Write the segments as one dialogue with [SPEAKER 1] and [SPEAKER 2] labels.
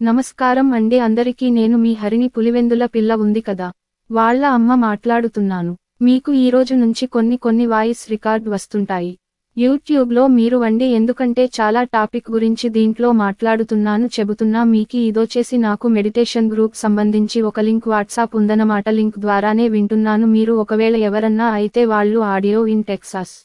[SPEAKER 1] నమస్కారం అండి అందరికీ నేను మీ హరిణి పులివెందుల పిల్ల ఉంది కదా వాళ్ళ అమ్మ మాట్లాడుతున్నాను మీకు ఈ రోజు నుంచి కొన్ని వాయిస్ రికార్డ్ వస్తుంటాయి యూట్యూబ్లో మీరు వండి ఎందుకంటే చాలా టాపిక్ గురించి దీంట్లో మాట్లాడుతున్నాను చెబుతున్నా మీకి ఇదొచ్చేసి నాకు మెడిటేషన్ గ్రూప్ సంబంధించి ఒక లింక్ వాట్సాప్ ఉందన్నమాట లింక్ ద్వారానే వింటున్నాను మీరు ఒకవేళ ఎవరన్నా అయితే వాళ్ళు ఆడియో ఇన్ టెక్సాస్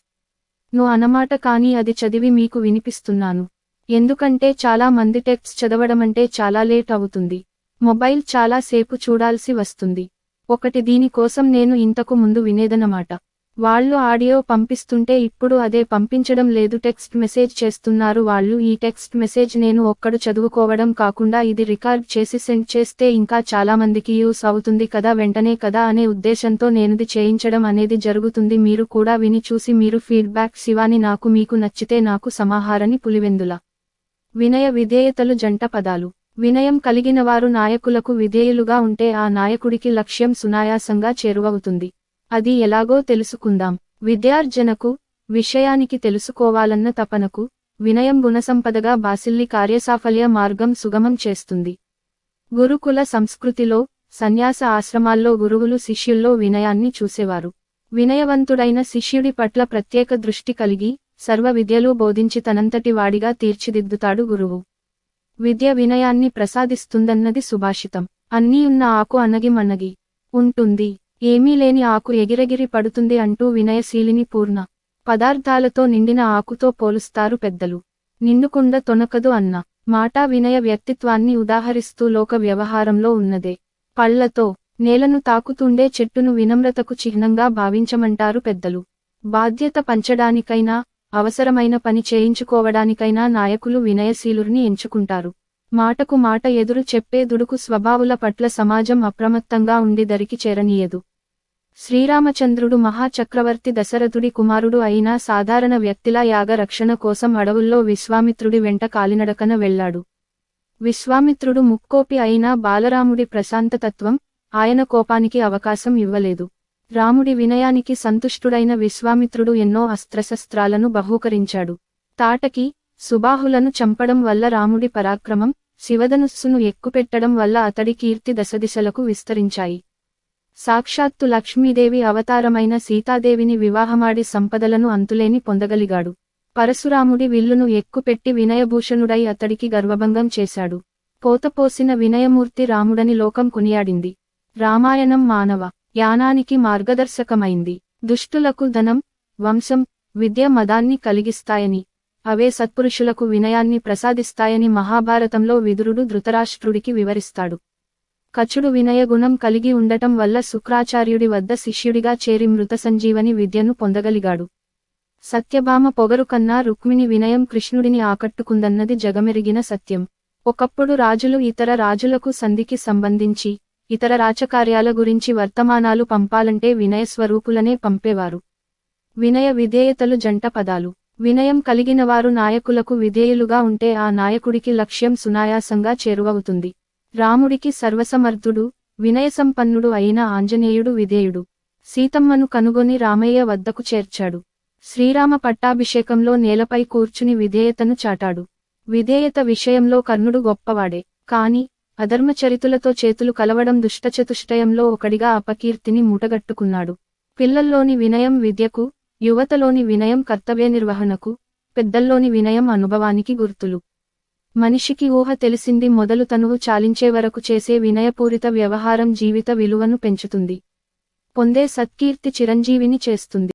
[SPEAKER 1] ను అన్నమాట కానీ అది చదివి మీకు వినిపిస్తున్నాను ఎందుకంటే చాలా మంది టెక్స్ట్ చదవడమంటే చాలా లేట్ అవుతుంది మొబైల్ చాలా సేపు చూడాల్సి వస్తుంది ఒకటి దీని కోసం నేను ఇంతకు ముందు వినేదన్నమాట వాళ్ళు ఆడియో పంపిస్తుంటే ఇప్పుడు అదే పంపించడం లేదు టెక్స్ట్ మెసేజ్ చేస్తున్నారు వాళ్ళు ఈ టెక్స్ట్ మెసేజ్ నేను ఒక్కడు చదువుకోవడం కాకుండా ఇది రికార్డ్ చేసి సెండ్ చేస్తే ఇంకా చాలా మందికి యూస్ అవుతుంది కదా వెంటనే కదా అనే ఉద్దేశంతో నేనుది చేయించడం అనేది జరుగుతుంది మీరు కూడా విని చూసి మీరు ఫీడ్బ్యాక్ శివాని నాకు మీకు నచ్చితే నాకు సమాహారని పులివెందుల వినయ విధేయతలు జంట పదాలు వినయం కలిగినవారు నాయకులకు విధేయులుగా ఉంటే ఆ నాయకుడికి లక్ష్యం సునాయాసంగా చేరువవుతుంది అది ఎలాగో తెలుసుకుందాం విద్యార్జనకు విషయానికి తెలుసుకోవాలన్న తపనకు వినయం గుణసంపదగా బాసిల్లి కార్యసాఫల్య మార్గం సుగమం చేస్తుంది గురుకుల సంస్కృతిలో సన్యాస ఆశ్రమాల్లో గురువులు శిష్యుల్లో వినయాన్ని చూసేవారు వినయవంతుడైన శిష్యుడి పట్ల ప్రత్యేక దృష్టి కలిగి సర్వ విద్యలు బోధించి తనంతటి వాడిగా తీర్చిదిద్దుతాడు గురువు విద్య వినయాన్ని ప్రసాదిస్తుందన్నది సుభాషితం అన్నీ ఉన్న ఆకు అనగి ఉంటుంది ఏమీ లేని ఆకు ఎగిరెగిరి పడుతుంది అంటూ వినయశీలిని పూర్ణ పదార్థాలతో నిండిన ఆకుతో పోలుస్తారు పెద్దలు నిండుకుండ తొనకదు అన్న మాట వినయ వ్యక్తిత్వాన్ని ఉదాహరిస్తూ లోక వ్యవహారంలో ఉన్నదే పళ్లతో నేలను తాకుతుండే చెట్టును వినమ్రతకు చిహ్నంగా భావించమంటారు పెద్దలు బాధ్యత పంచడానికైనా అవసరమైన పని చేయించుకోవడానికైనా నాయకులు వినయశీలుర్ని ఎంచుకుంటారు మాటకు మాట ఎదురు చెప్పే దుడుకు స్వభావుల పట్ల సమాజం అప్రమత్తంగా ఉండి దరికి చేరనీయదు శ్రీరామచంద్రుడు మహాచక్రవర్తి దశరథుడి కుమారుడు అయినా సాధారణ వ్యక్తిలా యాగ రక్షణ కోసం అడవుల్లో విశ్వామిత్రుడి వెంట కాలినడకన వెళ్లాడు విశ్వామిత్రుడు ముక్కోపి అయినా బాలరాముడి ప్రశాంతతత్వం ఆయన కోపానికి అవకాశం ఇవ్వలేదు రాముడి వినయానికి సంతుష్టుడైన విశ్వామిత్రుడు ఎన్నో అస్త్రశస్త్రాలను బహూకరించాడు తాటకి సుబాహులను చంపడం వల్ల రాముడి పరాక్రమం శివధనుస్సును ఎక్కుపెట్టడం వల్ల అతడి కీర్తి దశదిశలకు విస్తరించాయి సాక్షాత్తు లక్ష్మీదేవి అవతారమైన సీతాదేవిని వివాహమాడి సంపదలను అంతులేని పొందగలిగాడు పరశురాముడి విల్లును ఎక్కుపెట్టి వినయభూషణుడై అతడికి గర్వభంగం చేశాడు పోతపోసిన వినయమూర్తి రాముడని లోకం కొనియాడింది రామాయణం మానవ యానానికి మార్గదర్శకమైంది దుష్టులకు ధనం వంశం విద్య మదాన్ని కలిగిస్తాయని అవే సత్పురుషులకు వినయాన్ని ప్రసాదిస్తాయని మహాభారతంలో విదురుడు ధృతరాష్ట్రుడికి వివరిస్తాడు కచుడు వినయ గుణం కలిగి ఉండటం వల్ల శుక్రాచార్యుడి వద్ద శిష్యుడిగా చేరి మృత సంజీవని విద్యను పొందగలిగాడు సత్యభామ పొగరు కన్నా రుక్మిణి వినయం కృష్ణుడిని ఆకట్టుకుందన్నది జగమెరిగిన సత్యం ఒకప్పుడు రాజులు ఇతర రాజులకు సంధికి సంబంధించి ఇతర రాచకార్యాల గురించి వర్తమానాలు పంపాలంటే వినయస్వరూపులనే పంపేవారు వినయ విధేయతలు జంట పదాలు వినయం కలిగినవారు నాయకులకు విధేయులుగా ఉంటే ఆ నాయకుడికి లక్ష్యం సునాయాసంగా చేరువవుతుంది రాముడికి సర్వసమర్థుడు వినయసంపన్నుడు అయిన ఆంజనేయుడు విధేయుడు సీతమ్మను కనుగొని రామయ్య వద్దకు చేర్చాడు శ్రీరామ పట్టాభిషేకంలో నేలపై కూర్చుని విధేయతను చాటాడు విధేయత విషయంలో కర్ణుడు గొప్పవాడే కాని అధర్మచరితులతో చేతులు కలవడం దుష్టచతుష్టయంలో ఒకడిగా అపకీర్తిని మూటగట్టుకున్నాడు పిల్లల్లోని వినయం విద్యకు యువతలోని వినయం కర్తవ్య నిర్వహణకు పెద్దల్లోని వినయం అనుభవానికి గుర్తులు మనిషికి ఊహ తెలిసింది మొదలు తనువు చాలించే వరకు చేసే వినయపూరిత వ్యవహారం జీవిత విలువను పెంచుతుంది పొందే సత్కీర్తి చిరంజీవిని చేస్తుంది